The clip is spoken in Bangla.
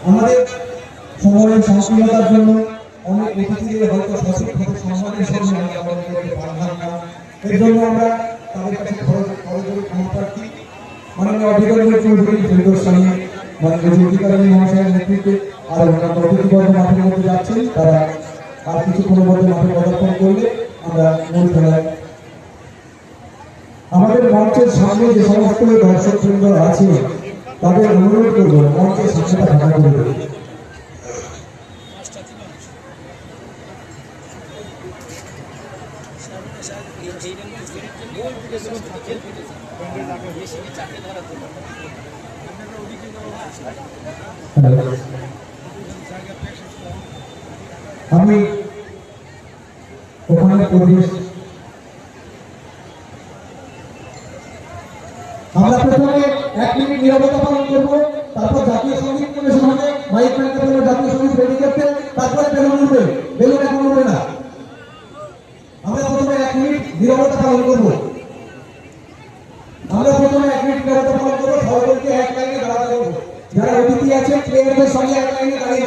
আমাদের সময়ের সংস্কৃততার জন্য অনেক অতিথিদের হয়তো সঠিকভাবে সম্মানের সঙ্গে আমরা আমাদেরকে পাঠান না। এর জন্য আমরা তাদের কাছে ক্ষমা প্রার্থী। মাননীয় অধিকারী চৌধুরী ফেরদৌসানি মাননীয় অধিকারী মহাশয়ের নেতৃত্বে আর অন্যান্য অতিথিবর্গ মাঠের মধ্যে যাচ্ছেন। তারা আর কিছুক্ষণের মধ্যে মাঠে পদার্পণ করলে আমরা মূল খেলায় আমাদের মঞ্চের সামনে যে সমস্ত দর্শকবৃন্দ আছে তাদের অনুরোধ করবো মঞ্চের সামনেটা ফাঁকা করে দেবে। আমি ওখানে পরিবেশ আমরা প্রথমে 1 মিনিট নীরবতা পালন করবো, তারপর জাতীয় সঙ্গীত পরিবেশন হবে। মাইক ম্যানকে জাতীয় সঙ্গীত রেডি করতে, তারপরে বেলুন উঠবে। বেলুন এখন উঠবে না। আমরা প্রথমে 1 মিনিট নীরবতা পালন করবো। সকলকে এক লাইনে দাঁড়াতে হবে। যারা অতিথি আছে প্লেয়ারদের সঙ্গে এক লাইনে দাঁড়িয়ে